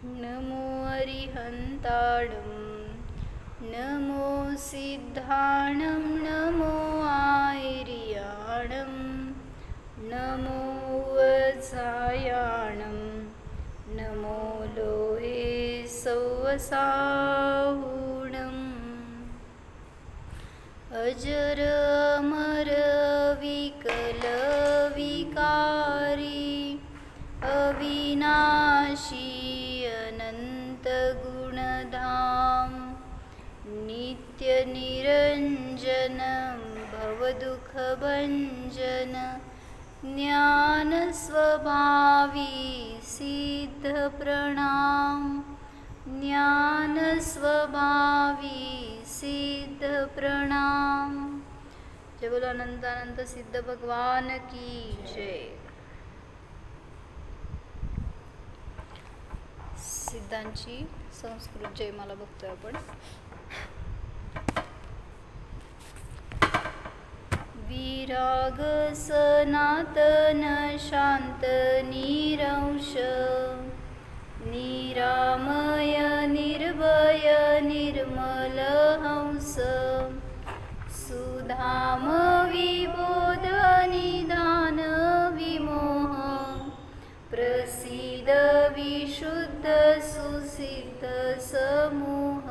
नमो अरिहन्ताणं नमो सिद्धाणं नमो आयर्याणं नमो वत्सायाणं नमो लोहे सौवसाहुणम् अजर अमर विकल विकारी अविनाशी अनंत गुणधाम नित्य निरंजन भवदुःखभंजन ज्ञान स्वभावी सिद्ध प्रणाम ज्ञान स्वभावी सिद्ध प्रणाम। जय बोलो अनंतानंत सिद्ध भगवान की जय। सिद्धांची संस्कृत जयमाला बघतोय आपण। विराग सनातन शांत निरंश निरामय निर्भय निर्मल हंस सुधाम विबोध निधान विमोह प्रसीद विशुद्ध सुसिद्ध समूह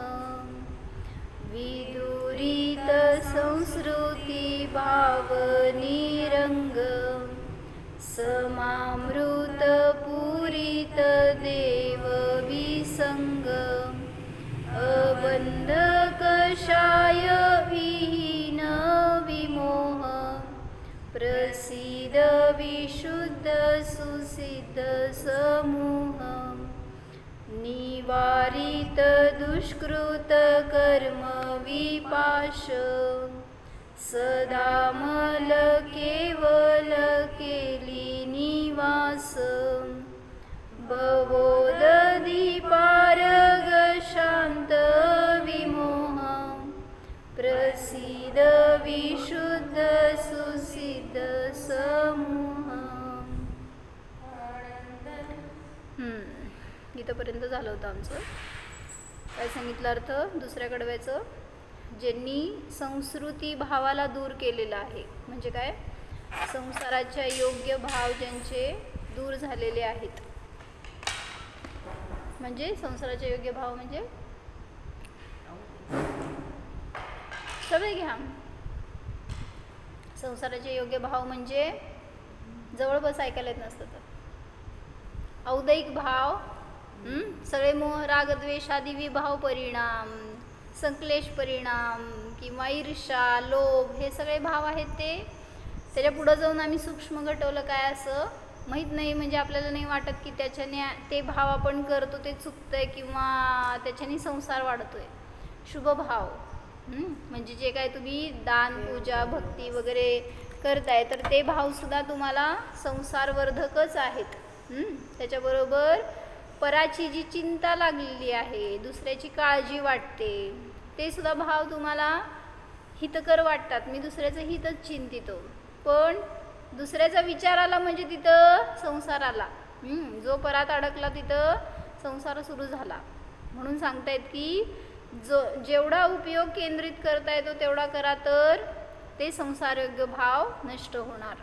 विदुरित संस्कृती भाव निरंग समामृत पूरित देव विसंग अबंध कषाय विहीन विमोह प्रसीद विशुद्ध सुसिद्ध समूह निवारित दुष्कृत कर्म विपाश सदामल केवल केली निवास भवोदधिपारग शांत विमोह प्रसीद विशुद्ध सुसिद्ध समूह। इथपर्यंत झालं होतं आमचं। काय सांगितलं अर्थ दुसऱ्या कडव्याचं? ज्यांनी संस्कृती भावाला दूर केलेला आहे, म्हणजे काय, संसाराच्या योग्य भाव ज्यांचे दूर झालेले आहेत, म्हणजे संसाराचे योग्य भाव म्हणजे सगळे घ्या। संसाराचे योग्य भाव म्हणजे जवळ बस ऐकायला येत नसतं तर औदैक भाव, सगळे मोह राग द्वेष आदी विभाव परिणाम, संक्लेश परिणाम किंवा ईर्षा लोभ हे सगळे भाव आहेत। ते त्याच्या पुढं जाऊन आम्ही सूक्ष्म घटवलं काय असं माहीत नाही, म्हणजे आपल्याला नाही वाटत की त्याच्याने ते भाव आपण करतो ते चुकतंय किंवा त्याच्याने संसार वाढतोय। शुभ भाव म्हणजे जे काय तुम्ही दान पूजा भक्ती वगैरे करताय तर ते भावसुद्धा तुम्हाला संसारवर्धकच आहेत। त्याच्याबरोबर पराची जी चिंता लागलेली आहे, दुसऱ्याची काळजी वाटते, ते सुद्धा भाव तुम्हाला हितकर वाटतात। मी दुसऱ्याचं हितच चिंतितो, पण दुसऱ्याचा विचार आला म्हणजे तिथं संसार आला, जो परात अडकला तिथं संसार सुरू झाला। म्हणून सांगतायत की जेवढा उपयोग केंद्रित करता येतो तेवढा करा, तर ते संसारयोग्य भाव नष्ट होणार।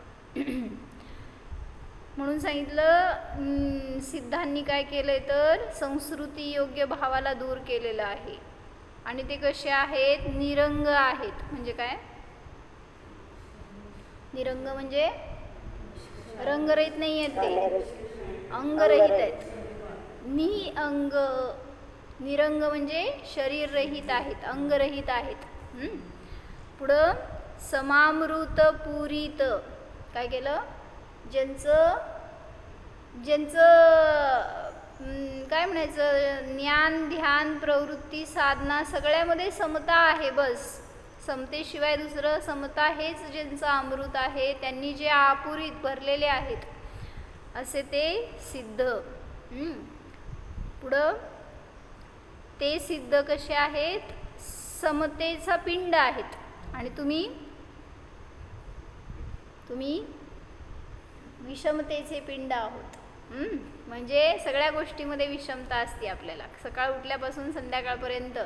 म्हणून सांगितलं सिद्धांनी काय केलंय तर संस्कृती योग्य भावाला दूर केलेलं आहे। आणि ते कसे आहेत? निरंग आहेत। म्हणजे काय? निरंग म्हणजे रंगरहित नाही आहेत, ते अंगरहित आहेत। निअंग निरंग म्हणजे शरीर रहित आहेत, अंगरहित आहेत। पुढं समामृत पुरीत काय केलं? ज्यांचं काय म्हणायचं, ज्ञान ध्यान प्रवृत्ती साधना सगळ्यामध्ये समता आहे, बस समतेशिवाय दुसरं समता हेच ज्यांचं अमृत आहे, त्यांनी जे आपुरीत भरलेले आहेत असे ते सिद्ध। पुढं ते सिद्ध कसे आहेत? समतेचा पिंड आहेत। आणि तुम्ही विषमतेचे पिंड आहोत। म्हणजे सगळ्या गोष्टीमध्ये विषमता असते आपल्याला. सकाळ उठल्यापासून संध्याकाळपर्यंत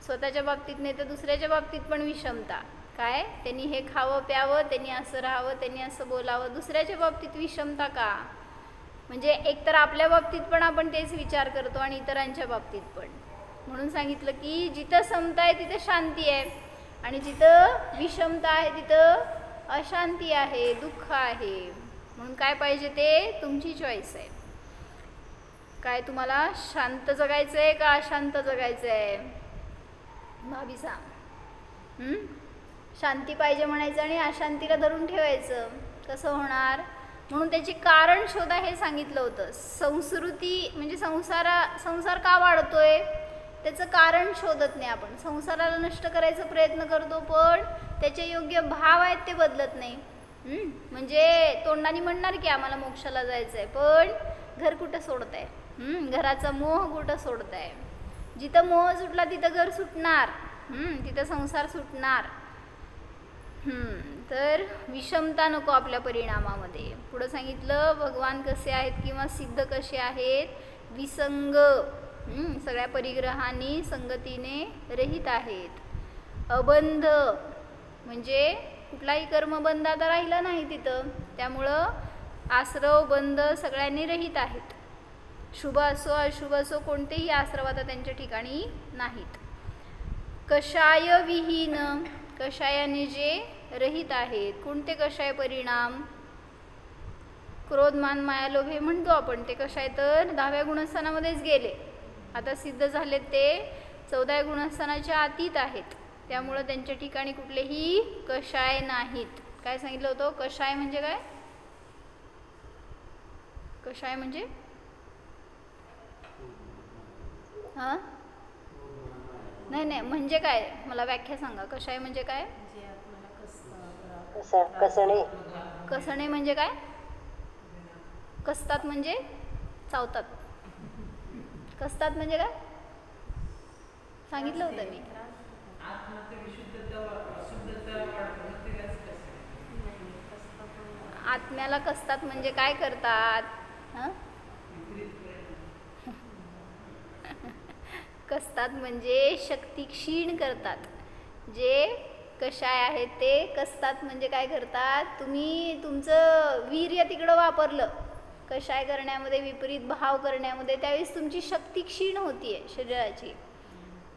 स्वतःच्या बाबतीत नाही तर दुसऱ्याच्या बाबतीत पण विषमता. काय त्यांनी हे खावं प्यावं, त्यांनी असं राहावं, त्यांनी असं बोलावं. दुसऱ्याच्या बाबतीत विषमता का? म्हणजे एकतर आपल्या बाबतीत पण आपण तेच विचार करतो आणि इतरांच्या बाबतीत पण. म्हणून सांगितलं की जिथं समता आहे तिथं शांती आहे आणि जिथं विषमता आहे तिथं अशांती आहे, दुःख आहे. म्हणून काय पाहिजे ते तुमची चॉईस आहे. काय तुम्हाला शांत जगायचं आहे का अशांत जगायचं आहे? भाभी सांग. शांती पाहिजे म्हणायचं आणि अशांतीला धरून ठेवायचं. कसं होणार? म्हणून त्याचे कारण शोधा हे सांगितलं होतं. संस्कृती म्हणजे संसार का वाढतोय त्याचं कारण शोधत नाही आपण. संसाराला नष्ट करायचा प्रयत्न करतो पण त्याचे योग्य भाव आहेत ते बदलत नाही. म्हणजे तोंडाने म्हणणार की आम्हाला मोक्षाला जायचं आहे पण घर कुठं सोडताय? घराचा मोह कुठं सोडताय? जिथं मोह सुटला तिथं घर सुटणार, तिथं संसार सुटणार. तर विषमता नको आपल्या परिणामामध्ये. पुढं सांगितलं भगवान कसे आहेत किंवा सिद्ध कसे आहेत? विसंग, सगळ्या परिग्रहांनी संगतीने रहित आहेत. अबंध म्हणजे कुठलाही कर्मबंध आता राहिला नाही तिथं, त्यामुळं आश्रव बंध सगळ्यांनी रहित आहेत. शुभ असो अशुभ असो कोणतेही आश्रव आता त्यांच्या ठिकाणी नाहीत. कषाय विहीन, कषायाने जे रहित आहेत. कोणते कषाय परिणाम? क्रोध मान माया लोभ हे म्हणतो आपण. ते कषाय तर 10व्या गुणस्थानामध्येच गेले. आता सिद्ध झालेत ते 14व्या गुणस्थानाच्या अतीत आहेत. त्यामुळं त्यांच्या ठिकाणी कुठलेही कषाय नाहीत. काय सांगितलं होतं? कषाय म्हणजे काय? कषाय म्हणजे नाही म्हणजे काय? मला व्याख्या सांगा. कषाय म्हणजे काय? कसणे म्हणजे काय? कसतात म्हणजे चावतात. कसतात म्हणजे काय सांगितलं होतं मी. आत्म्याला कसतात म्हणजे काय करतात? कसतात म्हणजे शक्ती क्षीण करतात. जे कषाय आहेत ते कसतात म्हणजे काय करतात? तुम्ही तुमचं वीर्य तिकडं वापरलं कषाय करण्यामध्ये, विपरीत भाव करण्यामध्ये, त्यावेळेस तुमची शक्ती क्षीण होतीये. शरीराची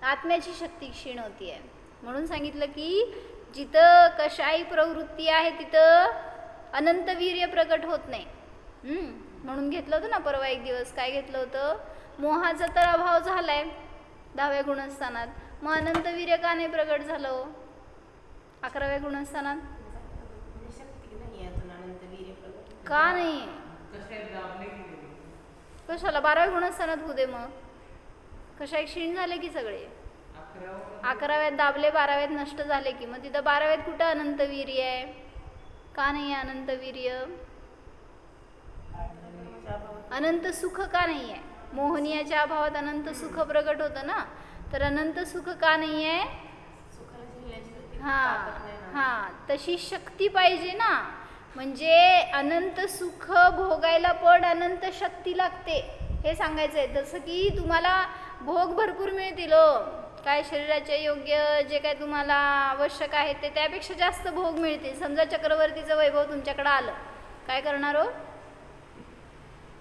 आत्म्याची शक्ती क्षीण होतीये. म्हणून सांगितलं की जिथं कषायी प्रवृत्ती आहे तिथं अनंत वीर्य प्रकट होत नाही. म्हणून घेतलं होतं ना परवा एक दिवस. काय घेतलं होतं? मोहाचा तर अभाव झालाय 10व्या गुणस्थानात, मग अनंत वीर्य का नाही प्रकट झालं? 11व्या गुणस्थानात का नाही? कशाला 12व्या गुणस्थानात होते? मग कशा क्षीण झाले की सगळे. 11व्यात दाबले, 12व्यात नष्ट झाले की मग तिथं 12व्यात कुठं अनंत वीर्य आहे? का नाही आहे अनंत वीर्य? अनंत सुख का नाही आहे? मोहनीयाच्या अभावात अनंत सुख प्रकट होतं ना. तर अनंत सुख का नाही आहे? तशी शक्ती पाहिजे ना. म्हणजे अनंत सुख भोगायला पण अनंत शक्ती लागते हे सांगायचं आहे. जसं की तुम्हाला भोग भरपूर मिळतील काय शरीराच्या योग्य जे काय तुम्हाला आवश्यक आहे ते त्यापेक्षा जास्त भोग मिळतील. समजा चक्रवर्तीचं वैभव तुमच्याकडे आलं, काय करणार हो?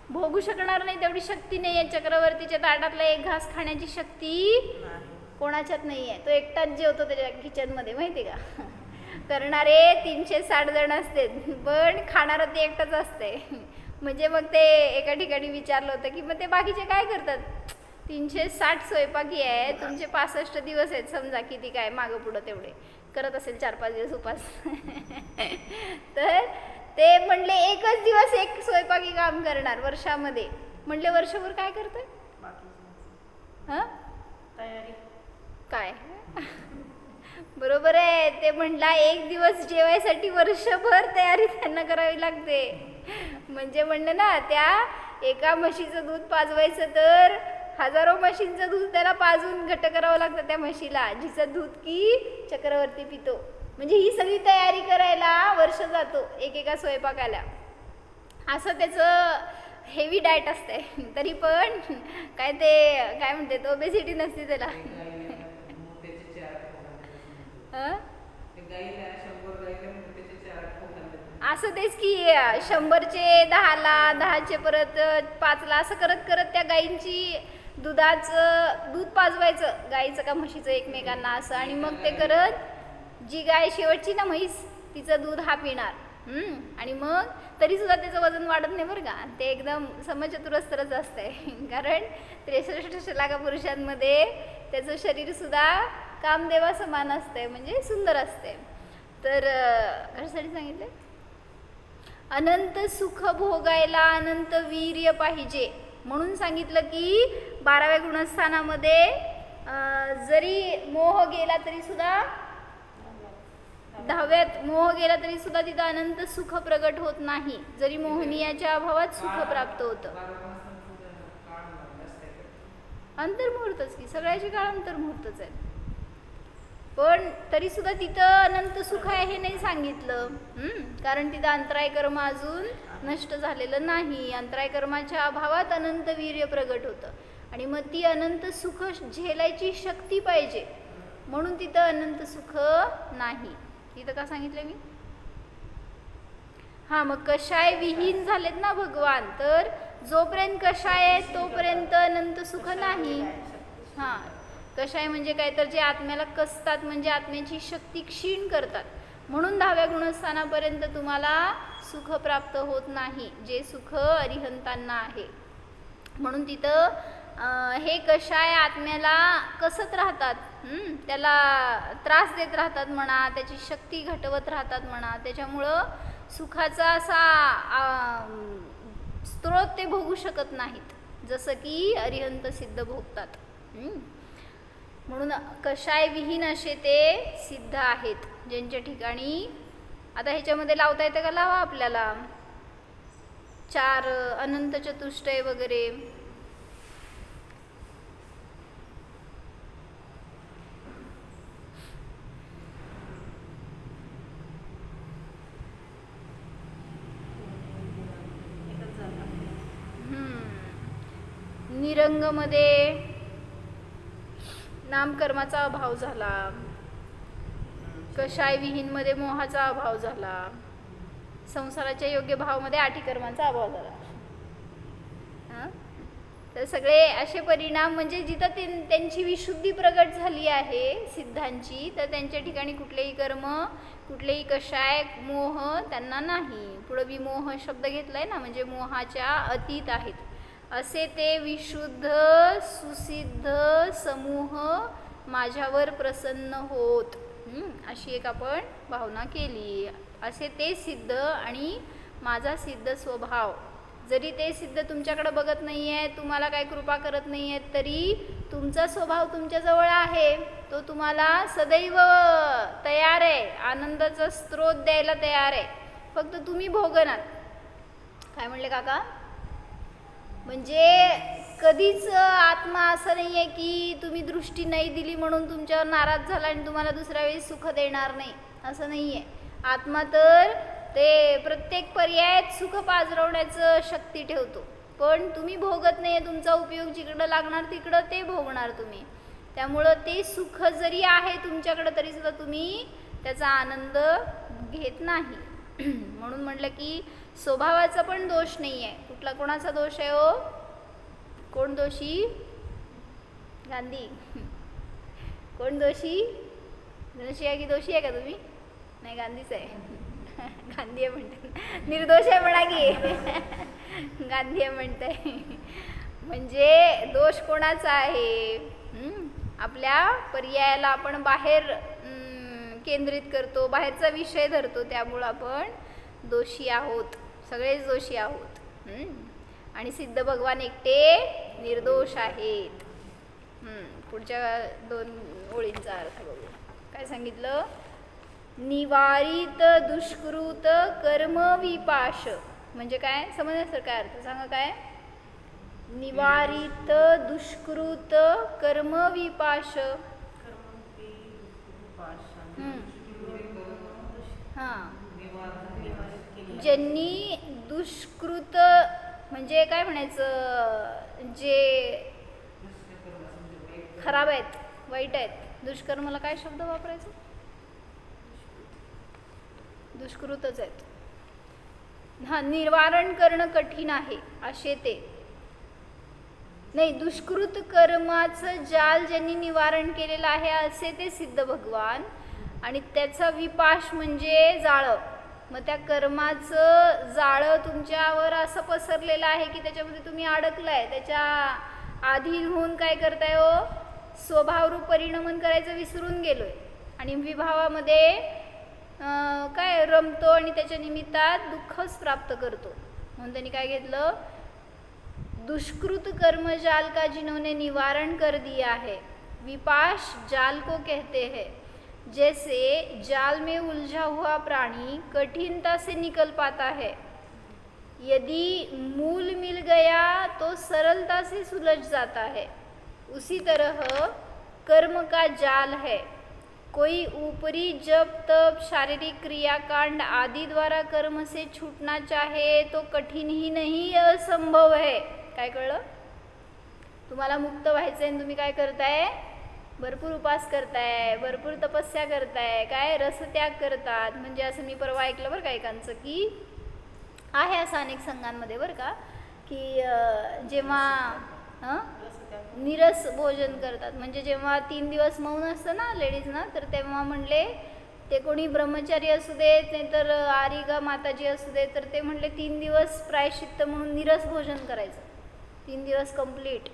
भोगू शकणार नाही, तेवढी शक्ती नाही आहे. चक्रवर्तीच्या ताटातला एक घास खाण्याची शक्ती कोणाच्यात नाही आहे. तो एकटाच जेवतो त्याच्या किचनमध्ये, माहिती का? करणारे 360 जण असते पण खाणारं ते एकटाच असते. म्हणजे मग ते एका ठिकाणी विचारलं होतं की मग ते बाकीचे काय करतात? 360 स्वयंपाकी आहे, तुमचे 65 दिवस आहेत समजा, किती काय मागं पुढं तेवढे करत असेल 4-5 दिवस उपास. तर ते म्हणले एकच दिवस एक स्वयंपाकी काम करणार वर्षामध्ये. म्हणले वर्षभर काय करतोय? तयारी काय? बरोबर आहे. ते म्हणला एक दिवस जेवायसाठी वर्षभर तयारी त्यांना करावी लागते. म्हणजे म्हणलं ना, त्या एका म्हशीचं दूध पाजवायचं तर हजारो म्हशींचं दूध त्याला पाजून घट्ट करावं लागतं त्या म्हशीला, जिचं दूध की चक्रवर्ती पितो. म्हणजे ही सगळी तयारी करायला वर्ष जातो एकेका स्वयंपाकाला. असं त्याचं हेवी डाएट असते तरी पण काय ते काय म्हणते तो ओबेसिटी नसते त्याला. असं तेच की 100चे 10ला 10चे परत 5ला असं करत करत त्या गायींची दूध पाजवायचं गाईचं का म्हशीचं एकमेकांना असं. आणि मग ते करत जी गाय शेवटची ना म्हैस तिचं दूध हा पिणार. आणि मग तरी सुद्धा त्याचं वजन वाढत नाही बरं का. ते एकदम समचतुरस्तरच असतंय कारण 63 लाख पुरुषांमध्ये त्याचं शरीर सुद्धा कामदेवा समान असतंय म्हणजे सुंदर असते. तर कशासाठी सांगितलं? अनंत सुख भोगायला अनंत वीर्य पाहिजे म्हणून सांगितलं की 12व्या गुणस्थानामध्ये जरी मोह गेला तरी सुद्धा 10व्यात मोह गेला तरी सुद्धा तिथं अनंत सुख प्रगट होत नाही. जरी मोहनीयाच्या अभावात सुख प्राप्त होतं. अंतर्मुहूर्तच की सगळ्याचे काळ अंतर्मुहूर्तच आहे. पण तरी सुद्धा तिथं अनंत सुख आहे हे नाही सांगितलं. कारण तिथं अंतराय कर्म अजून नष्ट झालेलं नाही. अंतराय कर्माच्या अभावात अनंत वीर्य प्रगट होतं. आणि मग ती अनंत सुख झेलायची शक्ती पाहिजे म्हणून तिथं अनंत सुख नाही. तिथं का सांगितलं मी? मग कषाय विहीन झालेत ना भगवान. तर जोपर्यंत कषाय आहे तोपर्यंत अनंत सुख नाही. कषाय म्हणजे काय तर जे आत्म्याला कसतात म्हणजे आत्म्याची शक्ती क्षीण करतात. म्हणून 10व्या गुणस्थानापर्यंत तुम्हाला सुख प्राप्त होत नाही जे सुख अरिहंतांना आहे. म्हणून तिथं हे कषाय आत्म्याला कसत राहतात. त्याला त्रास देत राहतात म्हणा, त्याची शक्ती घटवत राहतात म्हणा. त्याच्यामुळं सुखाचा असा स्त्रोत ते भोगू शकत नाहीत जसं की अरिहंत सिद्ध भोगतात. म्हणून कषाय विहीन असे ते सिद्ध आहेत ज्यांच्या ठिकाणी. आता ह्याच्यामध्ये लावता येतं का? लावा आपल्याला 4 अनंत चतुष्टय वगैरे. निरंगमध्ये नामकर्माचा अभाव झाला. कषाय विहीनमध्ये मोहाचा अभाव झाला. संसाराच्या योग्य भावामध्ये आठीकर्माचा अभाव झाला. तर सगळे असे परिणाम म्हणजे जिथं त्यांची विशुद्धी प्रगट झाली आहे सिद्धांची तर त्यांच्या ठिकाणी कुठलेही कर्म कुठलेही कषाय मोह त्यांना नाही. पुढं विमोह शब्द घेतलाय ना म्हणजे मोहाच्या अतीत आहेत असे ते विशुद्ध सुसिद्ध समूह माझ्यावर प्रसन्न होत. अशी एक आपण भावना केली. असे ते सिद्ध आणि माझा सिद्ध स्वभाव. जरी ते सिद्ध तुमच्याकडे बघत नाही आहे तुम्हाला काय कृपा करत नाही आहेत तरी तुमचा स्वभाव तुमच्याजवळ आहे. तो तुम्हाला सदैव तयार आहे. आनंदाचा स्रोत द्यायला तयार आहे. फक्त तुम्ही भोगनात. काय म्हणले काका? म्हणजे कधीच आत्मा असं नाही आहे की तुम्ही दृष्टी नाही दिली म्हणून तुमच्यावर नाराज झाला आणि तुम्हाला दुसऱ्या वेळी सुख देणार नाही असं नाही आहे. आत्मा तर ते प्रत्येक पर्यायात सुख पाजरवण्याचं शक्ती ठेवतो. पण तुम्ही भोगत नाही आहे. तुमचा उपयोग जिकडं लागणार तिकडं ते भोगणार तुम्ही. त्यामुळं ते सुख जरी आहे तुमच्याकडं तरी सुद्धा तुम्ही त्याचा आनंद घेत नाही. म्हणून म्हटलं की स्वभावाचा पण दोष नाही आहे. कुठला कोणाचा दोष आहे हो? कोण दोषी? गांधी. कोण दोषी? दोषी आहे की दोषी आहे का तुम्ही? नाही गांधीच आहे. गांधी आहे म्हणते. निर्दोष आहे म्हणा की. गांधी आहे म्हणताय म्हणजे दोष कोणाचा आहे? आपल्या पर्यायाला आपण बाहेर केंद्रित करतो, बाहेरचा विषय धरतो. त्यामुळं आपण दोषी आहोत. सगळेच दोषी आहोत. आणि सिद्ध भगवान एकटे निर्दोष आहेत. पुढच्या 2 ओळींचा अर्थ बघू. काय सांगितलं? निवारित दुष्कृत कर्म विपाश म्हणजे काय? समजण्यासारखं काय अर्थ सांगा. काय? निवारित दुष्कृत कर्म विपाश. ज्यांनी दुष्कृत म्हणजे काय म्हणायचं, जे खराब आहेत, वाईट आहेत, दुष्कर्माला काय शब्द वापरायचा? दुष्कृतच आहेत. हा, निवारण करणं कठीण आहे असे ते नाही. दुष्कृत कर्माचं जाल ज्यांनी निवारण केलेलं आहे असे ते सिद्ध भगवान. आणि त्याचा विपाश म्हणजे जाळं. मग त्या कर्माचं जाळं तुमच्यावर असं पसरलेलं आहे की त्याच्यामध्ये तुम्ही अडकलाय. त्याच्या आधी होऊन काय करताय हो, स्वभावरूप परिणमन करायचं विसरून गेलोय आणि विभावामध्ये काय रमतो आणि त्याच्या निमित्तात दुःखच प्राप्त करतो. म्हणून त्यांनी काय घेतलं, दुष्कृत कर्म जाल का जिन्होंने निवारण कर दिया है, विपाश जाल को कहते हैं. जैसे जाल में उलझा हुआ प्राणी कठिनता से निकल पाता है, यदि मूल मिल गया तो सरलता से सुलझ जाता है, उसी तरह कर्म का जाल है. कोई ऊपरी जप तप शारीरिक क्रियाकांड आदि द्वारा कर्म से छूटना चाहे तो कठिन ही नहीं, असंभव है. काय कळलं? तुम्हाला मुक्त व्हायचं आहे, तुम्ही काय करताय, भरपूर उपास करताय, भरपूर तपस्या करताय, काय रसत्याग करतात. म्हणजे असं मी परवा ऐकलं बरं का एकांचं, की आहे असं अनेक संघांमध्ये बरं का, की जेव्हा निरस भोजन करतात, म्हणजे जेव्हा 3 दिवस मौन असतं ना लेडीजना, तर तेव्हा म्हणले ते कोणी ब्रह्मचारी असू देत नाही तर आरिगा माताजी असू देत, तर ते म्हणले 3 दिवस प्रायश्चित्त म्हणून निरस भोजन करायचं. 3 दिवस कंप्लीट,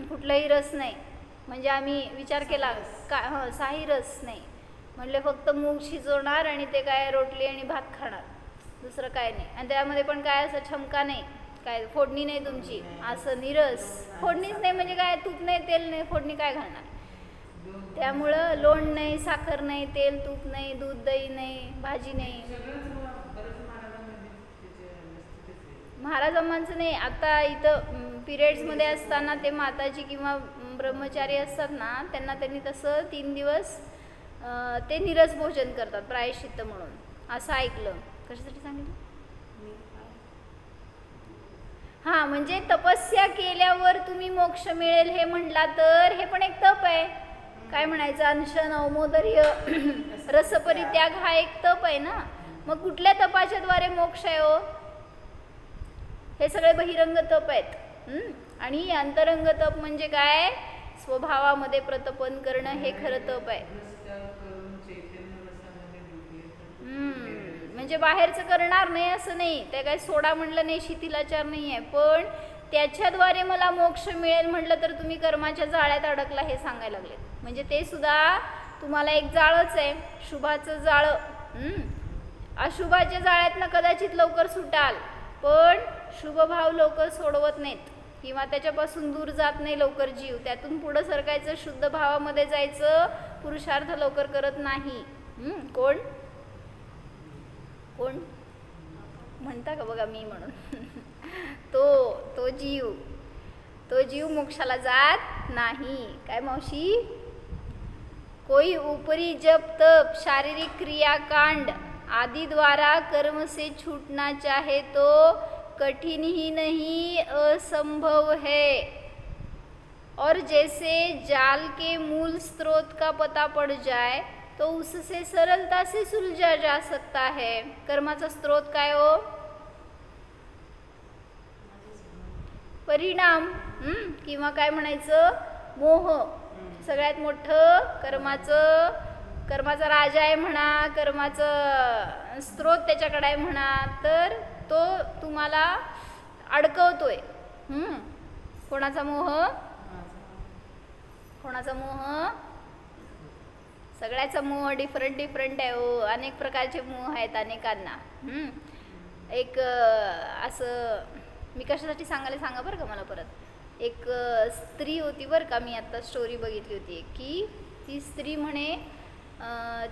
कुठलाही रस नाही. म्हणजे आम्ही विचार केला का साही रस नाही, म्हणले फक्त मूग शिजवणार आणि ते काय रोटली आणि भात खाणार, दुसरं काय नाही. आणि त्यामध्ये पण काय असं छमका नाही, काय फोडणी नाही तुमची, असं निरस. फोडणीच नाही म्हणजे काय, तूप नाही तेल नाही, फोडणी काय घालणार. त्यामुळं लोण नाही, साखर नाही, तेल तूप नाही, दूध दही नाही, भाजी नाही. महाराजांचं नाही. आता इथं पिरियड्समध्ये असताना ते माताजी किंवा ब्रह्मचारी असतात ना, त्यांनी तसं 3 दिवस ते निरस भोजन करतात प्रायश्चित्त म्हणून, असं ऐकलं. कशासाठी सांगितलं? हां, म्हणजे तपस्या केल्यावर तुम्ही मोक्ष मिळेल हे म्हटला तर हे पण एक तप आहे. काय म्हणायचं, अनशन, अवमोदर्य, रसपरित्याग हा एक तप आहे ना. मग कुठल्या तपाच्या द्वारे मोक्ष आहे हो? हे सगळे बहिरंग तप आहेत. आणि अंतरंग तप म्हणजे काय, स्वभावामध्ये प्रतपन करणं, हे खरं तप आहे. म्हणजे बाहेरचं करणार नाही असं नाही, त्या काय सोडा म्हणलं नाही, शिथिलाचार नाही आहे, पण त्याच्याद्वारे मला मोक्ष मिळेल म्हटलं तर तुम्ही कर्माच्या जाळ्यात अडकला हे सांगायला लागले. म्हणजे ते सुद्धा तुम्हाला एक जाळच आहे, शुभाचं जाळं. अशुभाच्या जाळ्यातनं कदाचित लवकर सुटाल, पण शुभभाव लवकर सोडवत नाहीत किंवा त्याच्यापासून दूर जात नाही लवकर जीव. त्यातून पुढं सरकायचं, शुद्ध भावामध्ये जायचं, पुरुषार्थ लवकर करत नाही. कोण कोण म्हणता का बघा मी म्हणून. तो जीव मोक्षाला जात नाही. काय मावशी? कोई ऊपरी जप तप शारीरिक क्रियाकांड आदि द्वारा कर्म से छूटना चाहे तो कठिन ही नहीं, असंभव है. और जैसे जाल के मूल स्रोत का पता पड़ जाए तो उससे सरलता से सुलझा जा सकता है. कर्माचा स्रोत काय हो? परिणाम किंवा काय म्हणायचं, मोह. सगळ्यात मोठं कर्माचा राजा आहे म्हणा, कर्माचं स्रोत त्याच्याकडे आहे म्हणा, तर तो तुम्हाला अडकवतोय. कोणाचा मोह? कोणाचा मोह? सगळ्याचा मोह डिफरंट आहे हो. अनेक प्रकारचे मोह आहेत अनेकांना. एक असं मी कशासाठी सांगा बरं का मला परत. एक स्त्री होती बरं का, मी आता स्टोरी बघितली होती की ती स्त्री म्हणे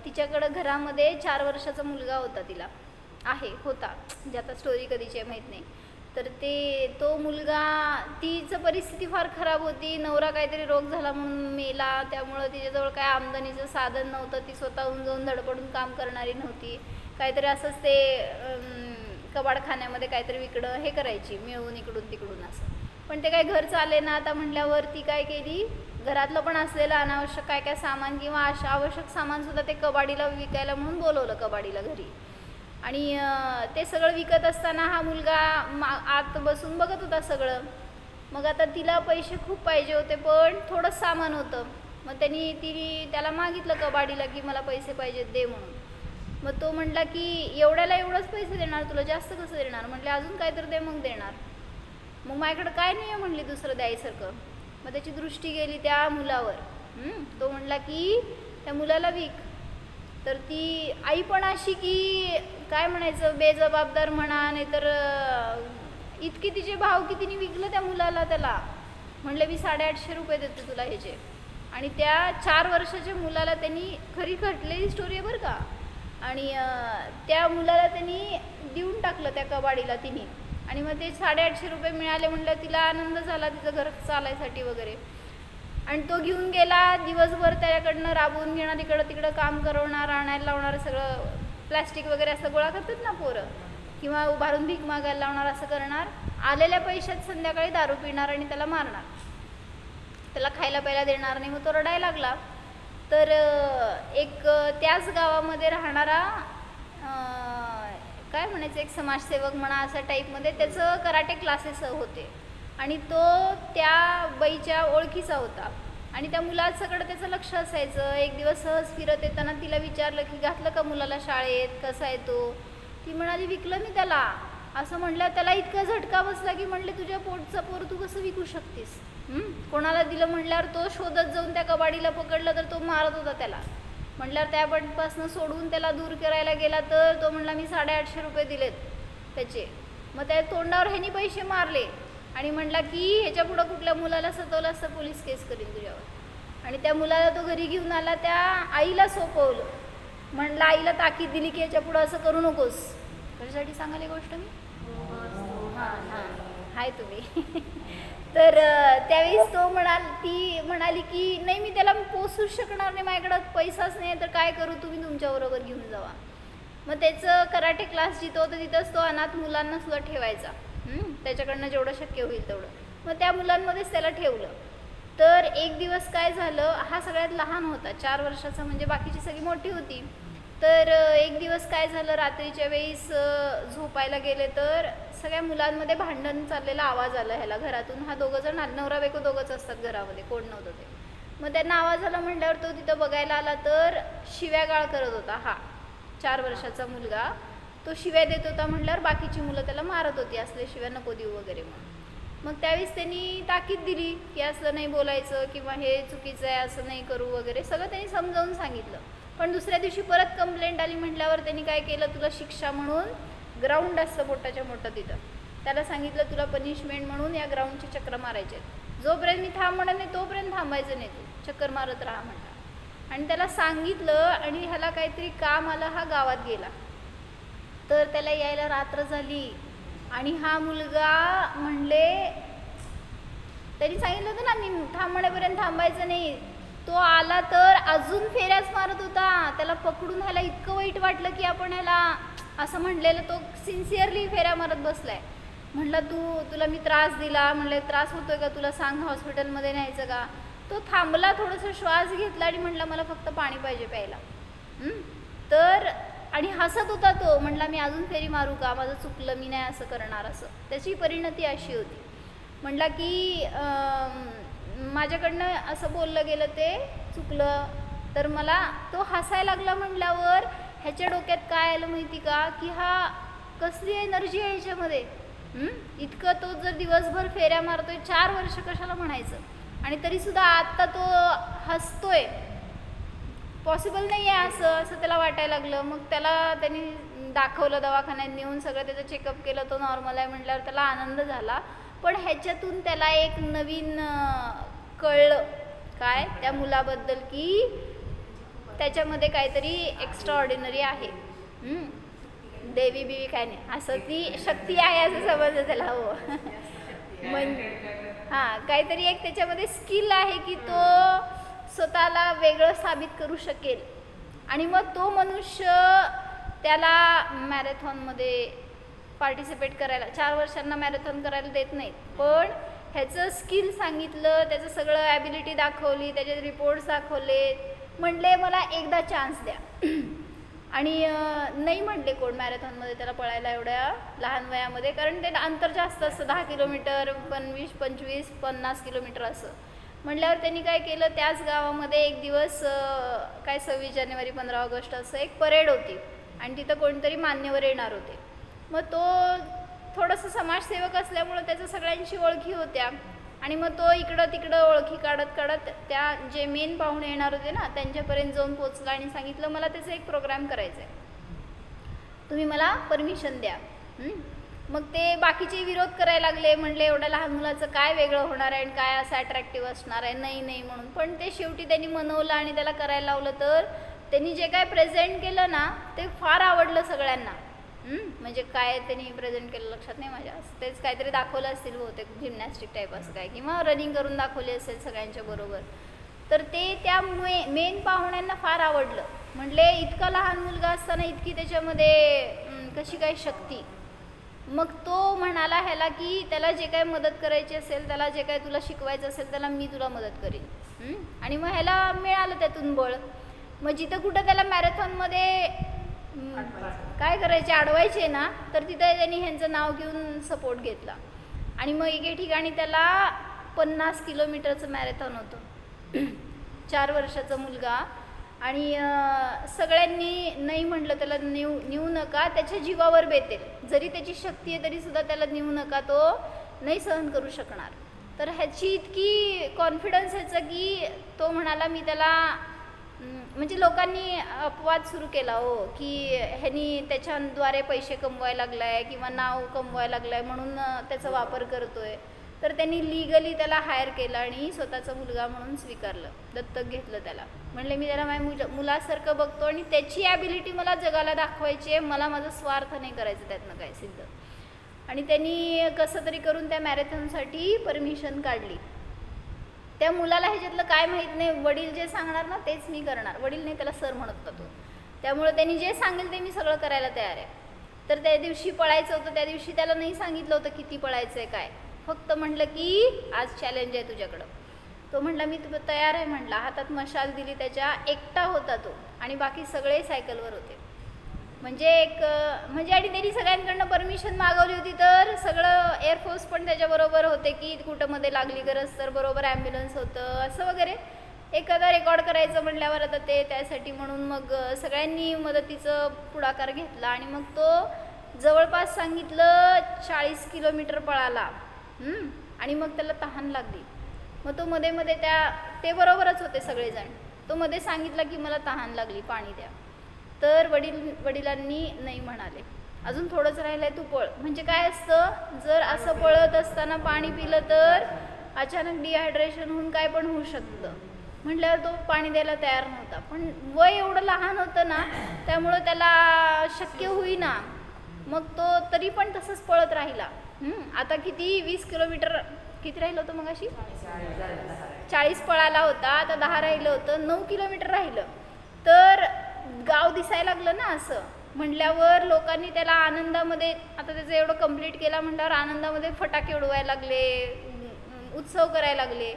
तिच्याकडं घरामध्ये 4 वर्षाचा मुलगा होता, तिला होता, म्हणजे आता स्टोरी कधीची आहे माहीत नाही. तर तो मुलगा, तिचं परिस्थिती फार खराब होती, नवरा काहीतरी रोग झाला म्हणून मेला, त्यामुळं तिच्याजवळ काय आमदनीचं साधन नव्हतं, ती स्वतःहून जाऊन धडपडून काम करणारी नव्हती, काहीतरी असंच ते कबाडखान्यामध्ये काहीतरी विकणं हे करायची, मिळवून इकडून तिकडून असं. पण ते काय घर चाले ना आता म्हटल्यावर ती काय केली, घरातलं पण असलेलं अनावश्यक काय काय सामान किंवा आवश्यक सामानसुद्धा ते कबाडीला विकायला म्हणून बोलवलं कबाडीला घरी. आणि ते सगळं विकत असताना हा मुलगा आत बसून बघत होता सगळं. मग आता तिला पैसे खूप पाहिजे होते पण थोडंच सामान होतं. मग तिने त्याला मागितलं कबाडीला की मला पैसे पाहिजेत दे म्हणून. मग तो म्हटला की एवढ्याला एवढंच पैसे देणार, तुला जास्त कसं देणार. म्हटले अजून काय तर दे मग देणार. मग माझ्याकडं काय नाही आहे म्हणली दुसरं द्यायसारखं. मग त्याची दृष्टी गेली त्या मुलावर. तो म्हणला की त्या मुलाला विक. तर ती आई पण अशी की काय म्हणायचं बेजबाबदार म्हणा, नाहीतर इतके तिचे भाव की तिने विकलं त्या मुलाला. त्याला म्हणलं मी 850 रुपये देते तुला ह्याचे. आणि त्या 4 वर्षाच्या मुलाला त्यांनी, खरी घडलेली स्टोरी आहे बरं का, आणि त्या मुलाला त्यांनी देऊन टाकलं त्या कबाडीला तिने. आणि मग ते 850 रुपये मिळाले म्हणलं तिला आनंद झाला तिचं घर चालायसाठी वगैरे. आणि तो घेऊन गेला दिवसभर त्याच्याकडनं राबवून घेणार, इकडं तिकडं काम करवणार, आणायला लावणार, सगळं प्लॅस्टिक वगैरे असं गोळा करतात ना पोरं, किंवा उभारून भीक मागायला लावणार, असं करणार. आलेल्या पैशात संध्याकाळी दारू पिणार आणि त्याला मारणार, त्याला खायला प्यायला देणार नाही. मग तो रडायला लागला. तर एक त्याच गावामध्ये राहणारा काय म्हणायचं एक समाजसेवक म्हणा असा टाईपमध्ये त्याचं कराटे क्लासेस होते. आणि तो त्या बाईच्या ओळखीचा होता. आणि त्या मुलाचं त्याचं लक्ष असायचं. एक दिवस सहज फिरत येताना तिला विचारलं की घातलं का मुलाला शाळेत, कसा आहे तो. ती म्हणाली विकलं मी त्याला. असं म्हटलं त्याला इतका झटका बसला की म्हणले तुझ्या पोटचा पोर तू कसं विकू शकतेस. कोणाला दिलं म्हटल्यावर तो शोधत जाऊन त्या कबाडीला पकडलं तर तो मारत होता त्याला. म्हटल्यावर त्यापासून सोडून त्याला दूर करायला गेला तर तो म्हणला मी 850 रुपये दिलेत त्याचे. मग त्या तोंडावर ह्यानी पैसे मारले आणि म्हटला की ह्याच्या पुढं कुठल्या मुलाला सतवलं असतं पोलीस केस करीन तुझ्यावर. आणि त्या मुलाला तो घरी घेऊन आला, त्या आईला सोपवलं. म्हणलं आईला ताकीद दिली की ह्याच्या पुढं असं करू नकोस. कशासाठी सांगाल ही गोष्ट मी. हाय तुम्ही. तर त्यावेळेस ती म्हणाली की नाही मी त्याला पोचू शकणार नाही, माझ्याकडं पैसाच नाही तर काय करू, तुम्ही तुमच्याबरोबर घेऊन जावा. मग त्याचं कराटे क्लास जिथं होतं तिथंच तो अनाथ मुलांना सुद्धा ठेवायचा. त्याच्याकडनं जेवढं शक्य होईल तेवढं. मग त्या मुलांमध्येच त्याला ठेवलं. तर एक दिवस काय झालं, हा सगळ्यात लहान होता 4 वर्षाचा, म्हणजे बाकीची सगळी मोठी होती. तर एक दिवस काय झालं, रात्रीच्या वेळेस झोपायला गेले तर सगळ्या मुलांमध्ये भांडण चाललेला आवाज आला ह्याला घरातून. हा दोघंजण नवरा बायको दोघंच असतात घरामध्ये, कोण नव्हतं ते. मग त्यांना आवाज आला म्हटल्यावर तो तिथं बघायला आला तर शिव्यागाळ करत होता हा 4 वर्षाचा मुलगा. तो शिव्या देत होता म्हटल्यावर बाकीची मुलं त्याला मारत होती, असले शिव्या नको देऊ वगैरे म्हणून. मग त्यावेळेस त्यांनी ताकीद दिली की असलं नाही बोलायचं किंवा हे चुकीचं आहे, असं नाही करू वगैरे, सगळं त्यांनी समजावून सांगितलं. पण दुसऱ्या दिवशी परत कंप्लेंट आली म्हटल्यावर त्यांनी काय केलं, तुला शिक्षा म्हणून ग्राउंड असतं मोठाच्या मोठं तिथं, त्याला सांगितलं तुला पनिशमेंट म्हणून या ग्राउंडची चक्र मारायचे आहेत. जोपर्यंत मी थांब म्हणत नाही तोपर्यंत थांबायचं नाही, तू चक्कर मारत राहा म्हणता. आणि त्याला सांगितलं आणि ह्याला काहीतरी काम आलं, हा गावात गेला. तर त्याला यायला रात्र झाली आणि हा मुलगा म्हणले, त्यांनी सांगितलं होतं ना मी थांब म्हणेपर्यंत थांबायचं नाही. तो आला तर अजून फेऱ्याच मारत होता. त्याला पकडून ह्याला इतकं वाईट वाटलं की आपण ह्याला असं म्हणलेलं, तो सिन्सिअरली फेऱ्या मारत बसलाय. म्हटलं तुला मी त्रास दिला, म्हणलं त्रास होतोय का तुला, सांग हॉस्पिटलमध्ये न्यायचं का. तो थांबला, थोडंसं श्वास घेतला आणि म्हटलं मला फक्त पाणी पाहिजे प्यायला. तर आणि हसत होता तो, म्हटला मी अजून फेरी मारू का, माझं चुकलं, मी नाही असं करणार. असं त्याची परिणती अशी होती. म्हटला की माझ्याकडनं असं बोललं गेलं ते चुकलं. तर मला तो हसायला लागला म्हटल्यावर ह्याच्या डोक्यात काय आलं माहिती का, की हा कसली एनर्जी आहे ह्याच्यामध्ये. इतकं तो जर दिवसभर फेऱ्या मारतोय, 4 वर्ष कशाला म्हणायचं, आणि तरीसुद्धा आत्ता तो हसतोय, पॉसिबल नाही आहे असं त्याला वाटायला लागलं. मग त्यांनी दाखवलं दवाखान्यात नेऊन, सगळं त्याचं चेकअप केलं, तो नॉर्मल आहे म्हटल्यावर त्याला आनंद झाला. पण ह्याच्यातून त्याला एक नवीन कळलं काय त्या मुलाबद्दल, की त्याच्यामध्ये काहीतरी एक्स्ट्रा ऑर्डिनरी आहे, देवी बिवी काय नाही, असं ती शक्ती आहे असं समजलं त्याला. हो काहीतरी एक त्याच्यामध्ये स्किल आहे की तो स्वतःला वेगळं साबित करू शकेल. आणि मग तो मनुष्य त्याला मॅरेथॉनमध्ये पार्टिसिपेट करायला, 4 वर्षांना मॅरेथॉन करायला देत नाहीत, पण ह्याचं स्किल सांगितलं, त्याचं सगळं ॲबिलिटी दाखवली, त्याचे रिपोर्ट्स दाखवले, म्हणले मला एकदा चान्स द्या. आणि नाही म्हटले कोण मॅरेथॉनमध्ये त्याला पळायला एवढ्या लहान वयामध्ये, कारण ते अंतर जास्त असतं, 10 किलोमीटर, 20, 25, 50 किलोमीटर असं. म्हटल्यावर त्यांनी काय केलं, त्याच गावामध्ये एक दिवस काय 26 जानेवारी 15 ऑगस्ट असं एक परेड होती आणि तिथं कोणतरी मान्यवर येणार होते. मग तो थोडंसं समाजसेवक असल्यामुळं त्याचं सगळ्यांशी ओळखी होत्या आणि मग तो इकडं तिकडं ओळखी काढत काढत त्या जे मेन पाहुणे येणार होते ना त्यांच्यापर्यंत जाऊन पोचला आणि सांगितलं मला त्याचा एक प्रोग्राम करायचा आहे, तुम्ही मला परमिशन द्या. मग ते बाकीचे विरोध करायला लागले, म्हणले एवढ्या लहान मुलाचं काय वेगळं होणार आहे आणि काय असं अट्रॅक्टिव्ह असणार आहे, नाही नाही म्हणून. पण ते शेवटी त्यांनी मनवलं आणि त्याला करायला लावलं. तर त्यांनी जे काय प्रेझेंट केलं ना ते फार आवडलं सगळ्यांना. म्हणजे काय त्यांनी प्रेझेंट केलं लक्षात नाही माझ्या, तेच काहीतरी दाखवलं असतील बहुतेक, जिम्नॅस्टिक टाईप असं काय, किंवा रनिंग करून दाखवली असेल सगळ्यांच्या बरोबर. तर ते त्या मेन पाहुण्यांना फार आवडलं. म्हटले इतका लहान मुलगा असताना इतकी त्याच्यामध्ये कशी काय शक्ती. मग तो म्हणाला ह्याला की त्याला जे काय मदत करायची असेल, त्याला जे काय तुला शिकवायचं असेल त्याला मी तुला मदत करीन. आणि मग ह्याला मिळालं त्यातून बळ. मग जिथं कुठं त्याला मॅरेथॉनमध्ये काय करायचे अडवायचे ना तर तिथं त्यांनी ह्यांचं नाव घेऊन सपोर्ट घेतला. आणि मग एके ठिकाणी त्याला 50 किलोमीटरचं मॅरेथॉन होतं, 4 वर्षाचा मुलगा. आणि सगळ्यांनी नाही म्हटलं त्याला नेऊ नका, त्याच्या जीवावर बेतेल, जरी त्याची शक्ती आहे तरीसुद्धा त्याला नेऊ नका, तो नाही सहन करू शकणार. तर ह्याची इतकी कॉन्फिडन्स ह्याचा की तो म्हणाला मी त्याला, म्हणजे लोकांनी अपवाद सुरू केला हो की ह्यानी त्याच्याद्वारे पैसे कमवायला लागला आहे किंवा नाव कमवायला लागला आहे म्हणून त्याचा वापर करतो आहे. तर त्यांनी लिगली त्याला हायर केलं आणि स्वतःचा मुलगा म्हणून स्वीकारलं, दत्तक घेतलं त्याला. म्हणले मी त्याला माझ्या मुलासारखं बघतो आणि त्याची ॲबिलिटी मला जगाला दाखवायची आहे, मला माझा स्वार्थ नाही करायचं त्यातनं काय सिद्ध. आणि त्यांनी कसं तरी करून त्या मॅरेथॉनसाठी परमिशन काढली. त्या मुलाला ह्याच्यातलं काय माहीत नाही, वडील जे सांगणार ना तेच मी करणार, वडील नाही त्याला सर म्हणत होता तो, त्यामुळे त्यांनी जे सांगेल ते मी सगळं करायला तयार आहे. तर त्या दिवशी पळायचं होतं, त्या दिवशी त्याला नाही सांगितलं होतं किती पळायचं आहे काय, फक्त म्हटलं की आज चॅलेंज आहे तुझ्याकडं. तो म्हटला मी तयार आहे म्हटला, हातात मशाल दिली त्याच्या, एकटा होता तो आणि बाकी सगळे सायकलवर होते. म्हणजे आणि त्यांनी सगळ्यांकडनं परमिशन मागवली होती, तर सगळं एअरफोर्स पण त्याच्याबरोबर होते की कुठं मध्ये लागली गरज तर बरोबर ॲम्ब्युलन्स होतं असं वगैरे. एखादा रेकॉर्ड करायचं म्हटल्यावर आता ते त्यासाठी म्हणून मग सगळ्यांनी मदतीचं पुढाकार घेतला आणि मग तो जवळपास सांगितलं 40 किलोमीटर पळाला. आणि मग त्याला तहान लागली. मग तो मध्ये मध्ये ते बरोबरच होते सगळेजण, तो मध्ये सांगितला की मला तहान लागली पाणी द्या. तर वडिलांनी नाही म्हणाले, अजून थोडंच राहिलं आहे तू पळ. म्हणजे काय असतं, जर असं पळत असताना पाणी पिलं तर अचानक डिहायड्रेशन होऊन काय पण होऊ शकतं. म्हटल्यावर तो पाणी द्यायला तयार नव्हता, पण वय एवढं लहान होतं ना त्यामुळं त्याला शक्य होईना. मग तो तरी पण तसंच पळत राहिला. आता किती 20 किलोमीटर किती राहिलं होतं मग अशी 40 पळाला होता, आता 10 राहिलं होतं, 9 किलोमीटर राहिलं. तर गाव दिसायला लागलं ना असं म्हटल्यावर लोकांनी त्याला आनंदामध्ये, आता त्याचं एवढं कंप्लीट केला म्हटल्यावर आनंदामध्ये फटाके उडवायला लागले, उत्सव करायला लागले.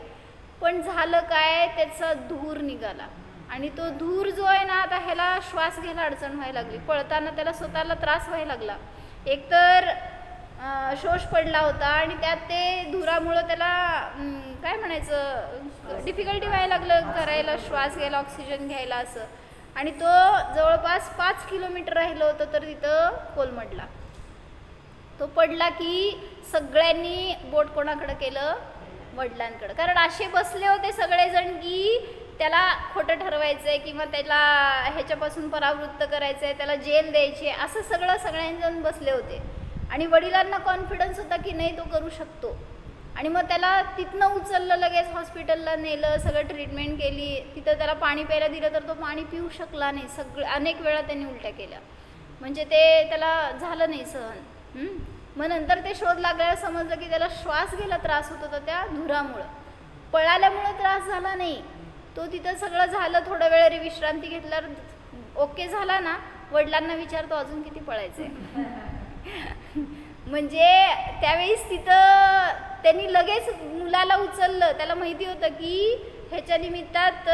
पण झालं काय, त्याचा धूर निघाला आणि तो धूर जो आहे ना आता ह्याला श्वास घ्यायला अडचण व्हायला लागली. पळताना त्याला स्वतःला त्रास व्हायला लागला, एकतर शोष पडला होता आणि त्यात ते धुरामुळं त्याला काय म्हणायचं डिफिकल्टी व्हायला लागलं करायला, श्वास घ्यायला, ऑक्सिजन घ्यायला असं. आणि तो जवळपास 5 किलोमीटर राहिलं होतं तर तिथं कोलमडला. तो पडला की सगळ्यांनी बोट कोणाकडं केलं, वडिलांकडं. कारण असे बसले होते सगळेजण की त्याला खोटं ठरवायचं आहे किंवा त्याला ह्याच्यापासून परावृत्त करायचं आहे, त्याला जेल द्यायची आहे, असं सगळेजण बसले होते. आणि वडिलांना कॉन्फिडन्स होता की नाही तो करू शकतो. आणि मग त्याला तिथनं उचललं, लगेच हॉस्पिटलला नेलं, सगळं ट्रीटमेंट केली. तिथं त्याला पाणी प्यायला दिलं तर तो पाणी पिऊ शकला नाही, अनेक वेळा त्यांनी उलट्या केल्या, म्हणजे ते त्याला झालं नाही सहन. मग नंतर ते शोध लागल्यावर समजलं की त्याला श्वास घ्यायला त्रास होत होता त्या धुरामुळं, पळाल्यामुळं त्रास झाला नाही. तो तिथं सगळं झालं, थोडा वेळ विश्रांती घेतल्यावर ओके झाला ना, वडिलांना विचारतो अजून किती पळायचं आहे. म्हणजे त्यावेळेस तिथं त्यांनी लगेच मुलाला उचललं. त्याला माहिती होतं की ह्याच्या निमित्तात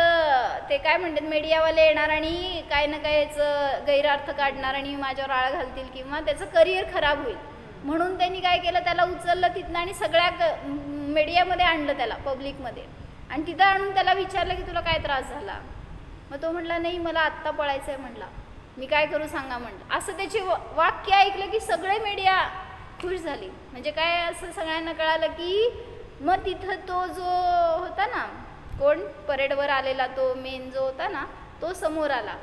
ते काय म्हणतात मीडियावाले येणार आणि काय ना काय याचं गैरअर्थ काढणार आणि माझ्यावर आळ घालतील किंवा त्याचं करिअर खराब होईल. म्हणून त्यांनी काय केलं, त्याला उचललं तिथनं आणि सगळ्या मीडियामध्ये आणलं, त्याला पब्लिकमध्ये. आणि तिथं आणून त्याला विचारलं की तुला काय त्रास झाला. मग तो म्हटला नाही मला आत्ता पळायचं आहे म्हटला. मी काय करू सांगा म्हटलं. असं त्याचे वाक्य ऐकलं की सगळे मीडिया खुश झाली. म्हणजे काय असं सगळ्यांना कळालं की मग तिथं तो जो होता ना कोण परेडवर आलेला तो मेन जो होता ना तो समोर आला.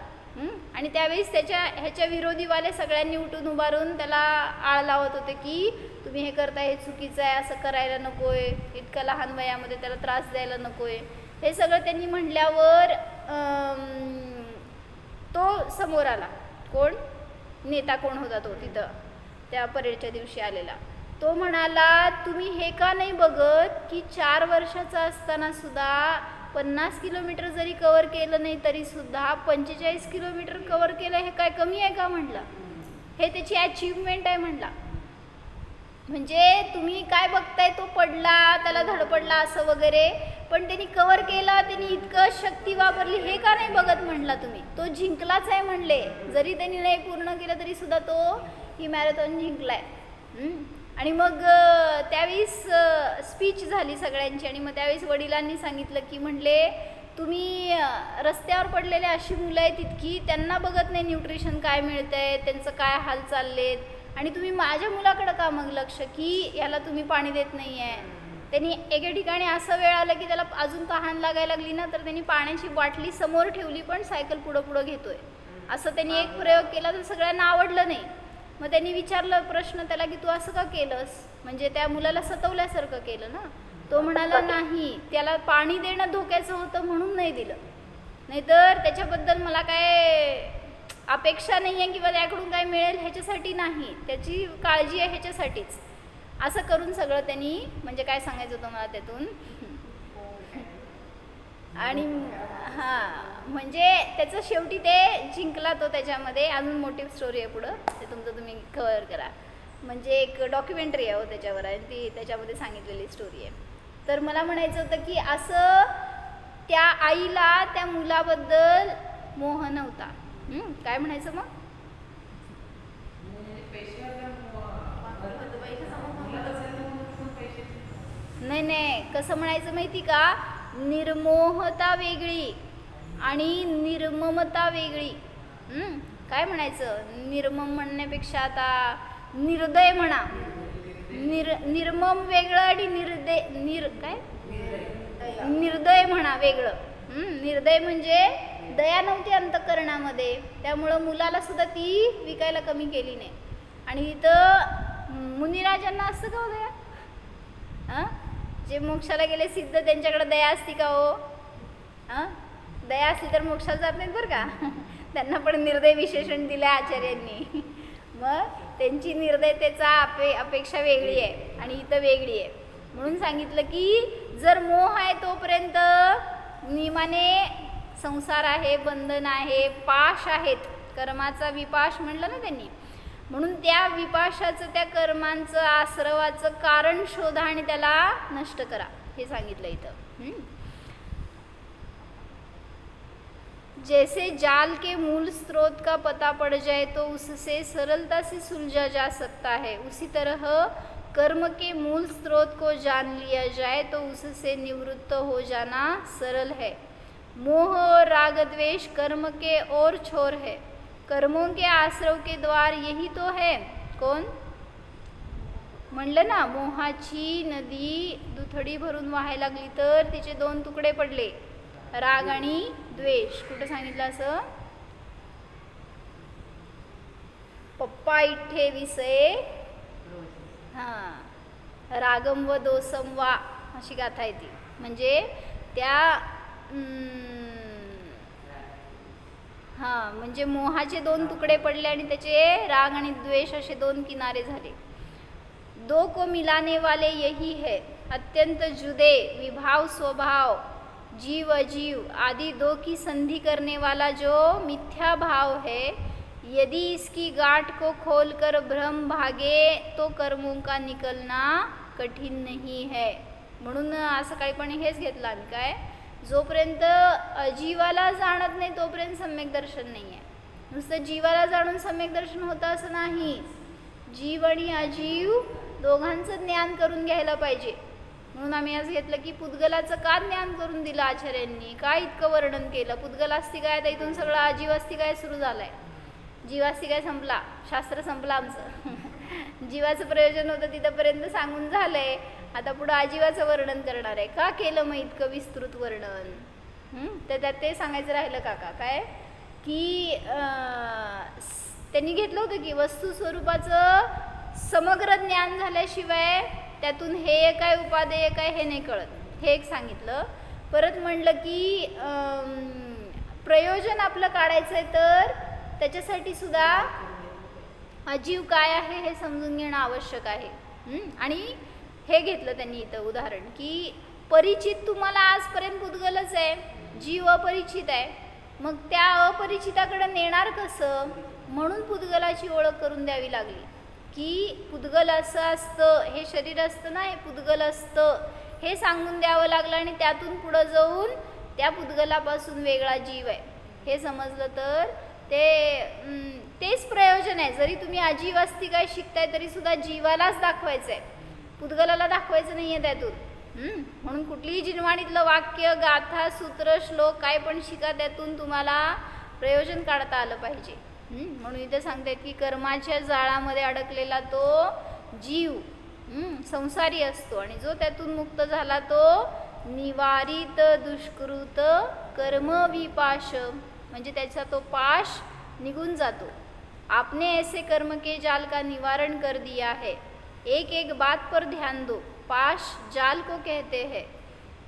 आणि त्यावेळेस ह्याच्या विरोधीवाले सगळ्यांनी उठून उभारून त्याला आळ लावत होते की तुम्ही हे करताय हे चुकीचं आहे, असं करायला नको आहे, इतकं लहान वयामध्ये त्याला त्रास द्यायला नको आहे. हे सगळं त्यांनी म्हटल्यावर तो समोर आला. कोण नेता कोण होता तो तिथं त्या परेडच्या दिवशी आलेला. तो म्हणाला तुम्ही हे का नाही बघत की 4 वर्षाचा असताना सुद्धा 50 किलोमीटर जरी कवर केलं नाही तरी सुद्धा 45 किलोमीटर कवर केलं, हे काय कमी आहे का म्हटलं. हे त्याची अचीवमेंट आहे म्हटला. म्हणजे तुम्ही काय बघताय तो पडला त्याला धडपडला असं वगैरे, पण त्यांनी कवर केला, त्यांनी इतकं शक्ती वापरली हे का नाही बघत म्हटला तुम्ही. तो जिंकलाच आहे म्हणले. जरी त्यांनी नाही पूर्ण केलं तरी सुद्धा तो ही मॅरेथॉन जिंकलाय. आणि मग त्यावेळेस स्पीच झाली सगळ्यांची. आणि मग त्यावेळेस वडिलांनी सांगितलं की म्हणले तुम्ही रस्त्यावर पडलेले अशी मुलं आहेत इतकी, त्यांना बघत नाही न्यूट्रिशन काय मिळतंय, त्यांचं काय हाल चाललेत, आणि तुम्ही माझ्या मुलाकडं का मग लक्ष की याला तुम्ही पाणी देत नाही आहे. त्यांनी एके ठिकाणी असं वेळ आलं की त्याला अजून तहान लागायला लागली ना तर त्यांनी पाण्याची बाटली समोर ठेवली पण सायकल पुढं पुढं घेतोय. असं त्यांनी एक प्रयोग केला तर सगळ्यांना आवडलं नाही. मग त्यांनी विचारलं प्रश्न त्याला की तू असं का केलंस, म्हणजे त्या मुलाला सतवल्यासारखं केलं ना. तो म्हणाला नाही, त्याला पाणी देणं धोक्याचं होतं म्हणून नाही दिलं, नाहीतर त्याच्याबद्दल मला काय अपेक्षा नाही आहे किंवा त्याकडून काय मिळेल ह्याच्यासाठी नाही, त्याची काळजी आहे ह्याच्यासाठीच. असं करून सगळं त्यांनी म्हणजे काय सांगायचं होतं मला त्यातून. आणि हां म्हणजे त्याचं शेवटी ते जिंकला तो. त्याच्यामध्ये अजून मोठी स्टोरी आहे पुढं, ते तुमचं तुम्ही कव्हर करा. म्हणजे एक डॉक्युमेंटरी आहे हो त्याच्यावर, आणि ती त्याच्यामध्ये सांगितलेली स्टोरी आहे. तर मला म्हणायचं होतं की असं त्या आईला त्या मुलाबद्दल मोह नव्हता. काय म्हणायचं मग, नाही नाही कसं म्हणायचं माहिती का, निर्मोहता वेगळी आणि निर्ममता वेगळी. काय म्हणायचं, निर्मम म्हणण्यापेक्षा आता निर्दय म्हणा. निर्मम वेगळं आणि निर्दय म्हणा वेगळं. निर्दय म्हणजे दया नव्हती अंतःकरणामध्ये, त्यामुळं मुलाला सुद्धा ती विकायला कमी केली नाही. आणि इथं मुनिराजांना असतं का हो दया, जे मोक्षाला गेले सिद्ध त्यांच्याकडे दया असती का हो. दया असली तर मोक्षाला जात नाहीत बरं का. त्यांना पण निर्दय विशेषण दिलं आचार्यांनी. मग त्यांची निर्दयतेचा अपेक्षा वेगळी आहे आणि इथं वेगळी आहे. म्हणून सांगितलं की जर मोह आहे तोपर्यंत नियमाने संसार आहे, बंधन आहे, पाश आहेत. कर्माचा विपाश म्हणलं ना त्यांनी. म्हणून त्या विपाशाचं, त्या कर्मांचं, आश्रवाचं कारण शोधा आणि त्याला नष्ट करा, हे सांगितलं इथं. जैसे जाल के मूल स्रोत का पता पड़ जाए तो उससे सरलता से सुलझा जा सकता है, उसी तरह कर्म के मूल स्रोत को जान लिया जाए तो उससे निवृत्त हो जाना सरल है. मोह और राग द्वेष कर्म के और छोर है, कर्मों के आश्रव के द्वार यही तो है. कोण म्हणलं ना, मोहाची नदी दुथडी भरून व्हायला लागली तर तिचे 2 तुकडे पडले, राग आणि द्वेष. कुठं सांगितलं असं, पप्पा इठे विषय रागम व दोसम वा अशी गाथा आहे ती. म्हणजे त्या म्हणजे मोहाचे 2 तुकडे पडले आणि त्याचे राग आणि द्वेष असे 2 किनारे झाले. 2 को मिलाने वाले यही है, अत्यंत जुदे विभाव स्वभाव जीव अजीव आदि 2 की संधि करने वाला जो मिथ्या भाव है, यदि इसकी गांठ को खोलकर भ्रम भागे तो कर्मों का निकलना कठीण नहीं है. म्हणून असं काही पण हेच घेतलं आम्ही काय, जोपर्यंत जीवाला जाणत नाही तोपर्यंत सम्यक दर्शन नाही आहे. नुसतं जीवाला जाणून सम्यक दर्शन होतं असं नाही, जीव आणि अजीव दोघांचं ज्ञान करून घ्यायला पाहिजे. म्हणून आम्ही आज घेतलं की पुद्गलाचं का ज्ञान करून दिलं आचार्यांनी, का इतकं वर्णन केलं. पुद्गल असती काय, आता इथून सगळं अजीव असती काय सुरू झालंय. जीवास्ती काय संपला, शास्त्र संपलं आमचं. जीवाचं प्रयोजन होतं तिथंपर्यंत सांगून झालंय. आता पुढं आजीवाचं वर्णन करणार आहे. का केलं मग इतकं विस्तृत वर्णन, तर त्यात ते सांगायचं राहिलं काका काय की त्यांनी घेतलं होतं की वस्तू स्वरूपाचं समग्र ज्ञान झाल्याशिवाय त्यातून हे काय उपादेय काय हे नाही कळत, हे एक सांगितलं. परत म्हणलं की प्रयोजन आपलं काढायचं आहे तर त्याच्यासाठी सुद्धा अजीव काय आहे हे समजून घेणं आवश्यक आहे. आणि हे घेतलं त्यांनी इथं उदाहरण की परिचित तुम्हाला आजपर्यंत पुद्गलच आहे, जीव अपरिचित आहे, मग त्या अपरिचिताकडे नेणार कसं, म्हणून पुद्गलाची ओळख करून द्यावी लागली की पुद्गल असं असतं, हे शरीर असतं ना, हे पुद्गल असतं हे सांगून द्यावं लागलं. आणि त्यातून पुढं जाऊन त्या पुद्गलापासून वेगळा जीव आहे हे समजलं तर तेच प्रयोजन आहे. जरी तुम्ही अजीव असती काय शिकताय तरी सुद्धा जीवालाच दाखवायचं आहे, पुद्गलाला दाखवायचं नाही आहे त्यातून. म्हणून कुठलीही जिनवाणीतलं वाक्य, गाथा, सूत्र, श्लोक काय पण शिका, त्यातून तुम्हाला प्रयोजन काढता आलं पाहिजे. म्हणून इथे सांगतात की कर्माच्या जाळामध्ये अडकलेला तो जीव संसारी असतो आणि जो त्यातून मुक्त झाला तो निवारित दुष्कृत कर्म विपाश, म्हणजे त्याचा तो पाश निघून जातो. आपने ऐसे कर्म के जाल का निवारण कर दिया है. एक एक बात पर ध्यान दो. पाश जाल को कहते हैं,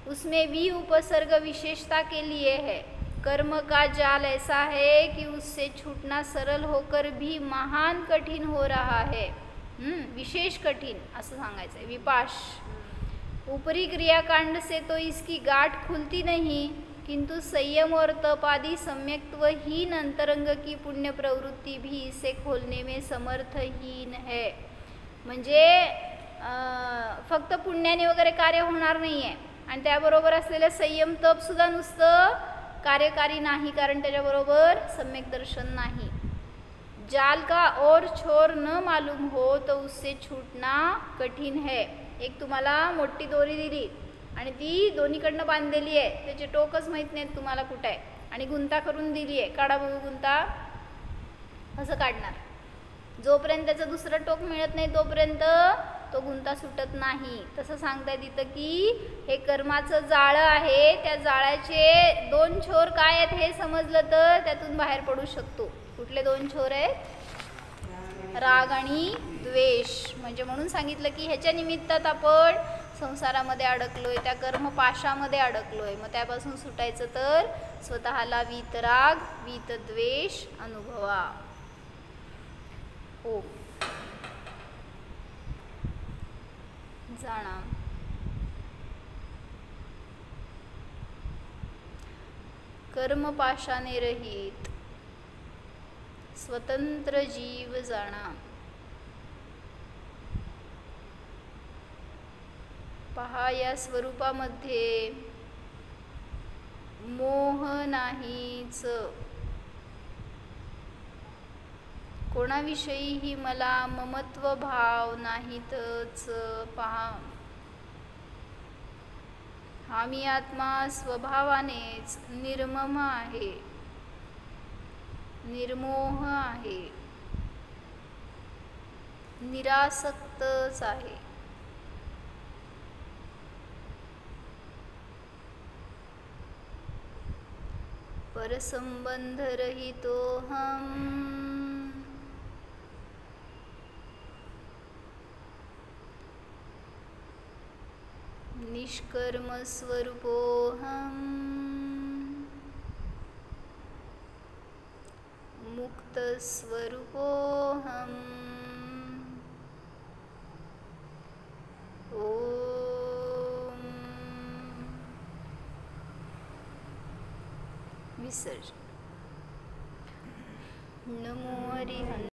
उसमें वी उपसर्ग विशेषता के लिए है. कर्म का जाल ऐसा है कि उससे छूटना सरल होकर भी महान कठिन हो रहा है. विशेष कठिन असं सांगायचं आहे. विपाश ऊपरी क्रियाकांड से तो इसकी गांठ खुलती नहीं, किंतु संयम और तप आदि सम्यक्त्वहीन अंतरंग की पुण्य प्रवृत्ति भी इसे खोलने में समर्थहीन है. म्हणजे फक्त पुण्याने वगैरे कार्य होणार नाही आहे आणि त्याबरोबर असलेलं संयम तप सुद्धा नुसतं कार्यकारी नाही, कारण त्याच्याबरोबर सम्यक दर्शन नाही. जाल का और छोर न मालूम हो तो उससे छूटना कठीण है. एक तुम्हाला मोठी दोरी दिली आणि ती दोन्हीकडनं बांधलेली आहे, त्याचे टोकच माहीत नाहीत तुम्हाला कुठं आहे, आणि गुंता करून दिली आहे, काढा बघू गुंता, असं काढणार. जोपर्यंत त्याचं दुसरं टोक मिळत नाही तोपर्यंत तो गुंता सुटत नाही. तसं सांगताय तिथं की हे कर्माचं जाळं आहे, त्या जाळ्याचे दोन छोर काय आहेत हे समजलं तर त्यातून बाहेर पडू शकतो. कुठले दोन छोर आहेत, राग आणि द्वेष. म्हणजे म्हणून सांगितलं की ह्याच्या निमित्तात आपण संसारामध्ये अडकलोय, त्या कर्मपाशामध्ये अडकलोय. मग त्यापासून सुटायचं तर स्वतःला वीतराग वीतद्वेष अनुभवा. हो जाणा. कर्मपाशाने रहित स्वतंत्र जीव जाणा. पहा या स्वरूपामध्ये मोह नाहीच, कोणाविषयीही मला ममत्व भाव नाहीतच. पहा हा मी आत्मा स्वभावानेच निर्मम आहे, निर्मोह आहे, निरासक्तच आहे. परसंबंध रहितोहम, निष्कर्म स्वरूपोहम, मुक्त स्वरूपोहम. ओम विसर्जन. नमो हरी